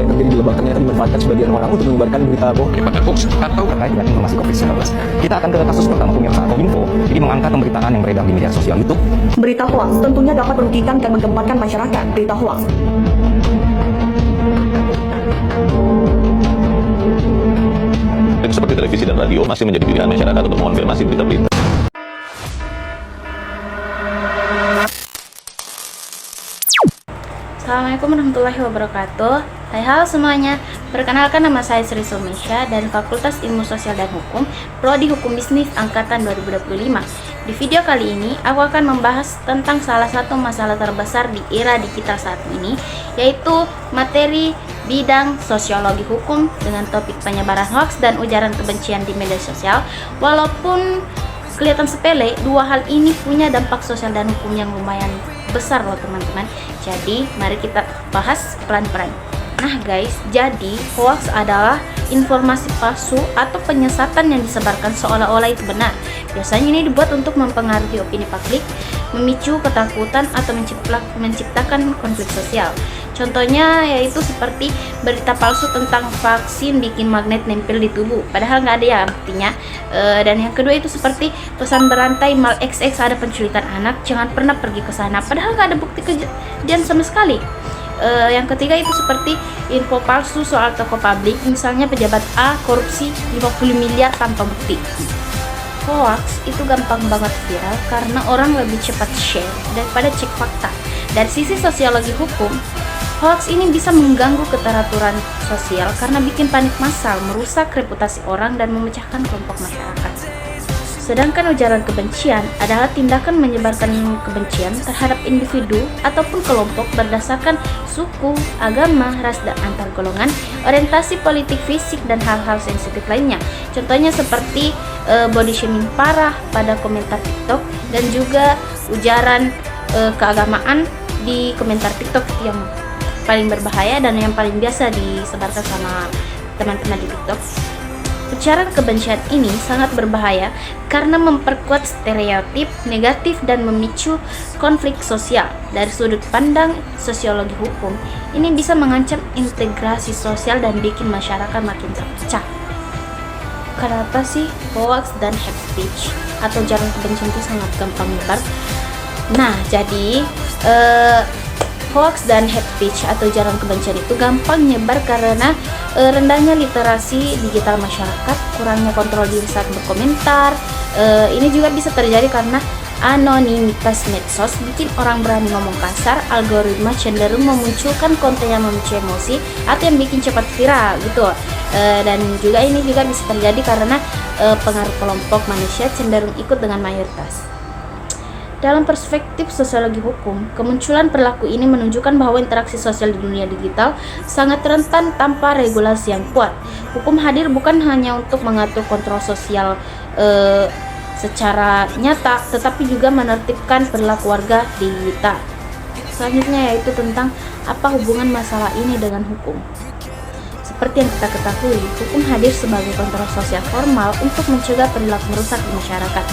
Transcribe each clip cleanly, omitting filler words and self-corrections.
yang terjadi di Lebak ternyata dimanfaatkan sebagian orang untuk menyebarkan berita bohong hoax atau terkait dengan informasi COVID-19. Kita akan ke kasus pertama pemirsa. Kominfo jadi mengangkat pemberitaan yang beredar di media sosial YouTube. Berita hoax tentunya dapat merugikan dan menggemparkan masyarakat. Berita hoax seperti televisi dan radio masih menjadi pilihan masyarakat untuk mengonfirmasi berita-berita. Assalamualaikum warahmatullahi wabarakatuh. Hai halo semuanya, perkenalkan nama saya Sri Somesha dari Fakultas Ilmu Sosial dan Hukum, Prodi Hukum Bisnis Angkatan 2025. Di video kali ini, aku akan membahas tentang salah satu masalah terbesar di era digital saat ini, yaitu materi bidang sosiologi hukum dengan topik penyebaran hoaks dan ujaran kebencian di media sosial. Walaupun kelihatan sepele, dua hal ini punya dampak sosial dan hukum yang lumayan besar loh teman-teman. Jadi mari kita bahas pelan-pelan. Nah guys, jadi hoax adalah informasi palsu atau penyesatan yang disebarkan seolah-olah itu benar. Biasanya ini dibuat untuk mempengaruhi opini publik, memicu ketakutan atau menciptakan konflik sosial. Contohnya yaitu seperti berita palsu tentang vaksin bikin magnet nempel di tubuh, padahal nggak ada ya buktinya. Dan yang kedua itu seperti pesan berantai mal XX ada penculikan anak, jangan pernah pergi ke sana, padahal nggak ada bukti kejadian sama sekali. Yang ketiga itu seperti info palsu soal tokoh publik, misalnya pejabat A korupsi 50 miliar tanpa bukti. Hoax itu gampang banget viral karena orang lebih cepat share daripada cek fakta. Dari sisi sosiologi hukum, hoax ini bisa mengganggu keteraturan sosial karena bikin panik massal, merusak reputasi orang dan memecahkan kelompok masyarakat. Sedangkan ujaran kebencian adalah tindakan menyebarkan kebencian terhadap individu ataupun kelompok berdasarkan suku, agama, ras, dan antar golongan, orientasi politik, fisik, dan hal-hal sensitif lainnya. Contohnya seperti body shaming parah pada komentar TikTok dan juga ujaran keagamaan di komentar TikTok yang paling berbahaya dan yang paling biasa disebarkan sama teman-teman di TikTok. Ujaran kebencian ini sangat berbahaya karena memperkuat stereotip negatif dan memicu konflik sosial. Dari sudut pandang sosiologi hukum, ini bisa mengancam integrasi sosial dan bikin masyarakat makin terpecah. Kenapa sih hoax dan hate speech atau ujaran kebencian itu sangat gampang menyebar? Nah, jadi hoax dan hate speech atau ujaran kebencian itu gampang nyebar karena rendahnya literasi digital masyarakat, kurangnya kontrol diri saat berkomentar. Ini juga bisa terjadi karena anonimitas medsos bikin orang berani ngomong kasar, algoritma cenderung memunculkan konten yang memicu emosi atau yang bikin cepat viral gitu. Dan juga ini juga bisa terjadi karena pengaruh kelompok manusia cenderung ikut dengan mayoritas. Dalam perspektif sosiologi hukum, kemunculan perilaku ini menunjukkan bahwa interaksi sosial di dunia digital sangat rentan tanpa regulasi yang kuat. Hukum hadir bukan hanya untuk mengatur kontrol sosial secara nyata, tetapi juga menertibkan perilaku warga digital. Selanjutnya yaitu tentang apa hubungan masalah ini dengan hukum. Seperti yang kita ketahui, hukum hadir sebagai kontrol sosial formal untuk mencegah perilaku merusak di masyarakat.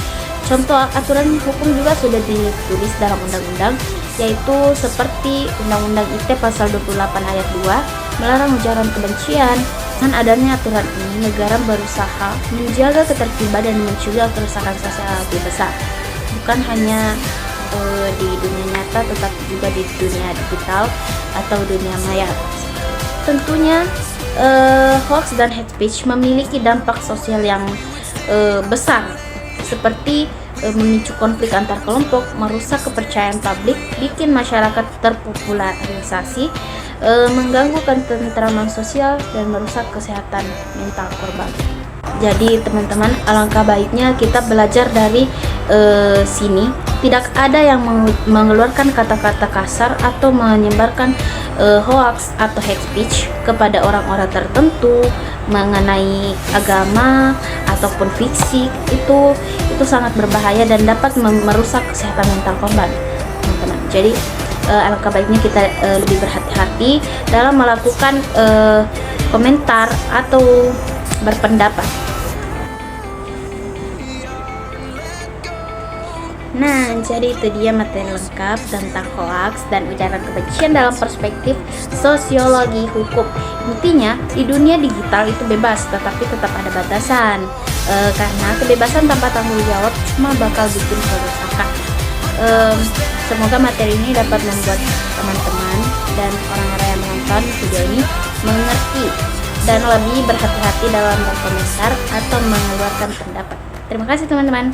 Contoh aturan hukum juga sudah ditulis dalam undang-undang, yaitu seperti Undang-Undang ITE pasal 28 ayat 2 melarang ujaran kebencian. Dengan adanya aturan ini, negara berusaha menjaga ketertiban dan mencegah kerusakan sosial lebih besar, bukan hanya di dunia nyata tetapi juga di dunia digital atau dunia maya. Tentunya hoax dan hate speech memiliki dampak sosial yang besar, seperti memicu konflik antar kelompok, merusak kepercayaan publik, bikin masyarakat terpopularisasi, mengganggu ketentraman sosial, dan merusak kesehatan mental korban. Jadi teman-teman, alangkah baiknya kita belajar dari sini. Tidak ada yang mengeluarkan kata-kata kasar atau menyebarkan hoax atau hate speech kepada orang-orang tertentu mengenai agama ataupun fisik. Itu sangat berbahaya dan dapat merusak kesehatan mental korban, teman-teman. Jadi alangkah baiknya kita lebih berhati-hati dalam melakukan komentar atau berpendapat. Nah, jadi itu dia materi lengkap tentang hoaks dan ujaran kebencian dalam perspektif sosiologi hukum. Intinya, di dunia digital itu bebas, tetapi tetap ada batasan. Karena kebebasan tanpa tanggung jawab cuma bakal bikin kerusakan. Semoga materi ini dapat membuat teman-teman dan orang-orang yang menonton video ini mengerti dan lebih berhati-hati dalam berkomentar atau mengeluarkan pendapat. Terima kasih teman-teman.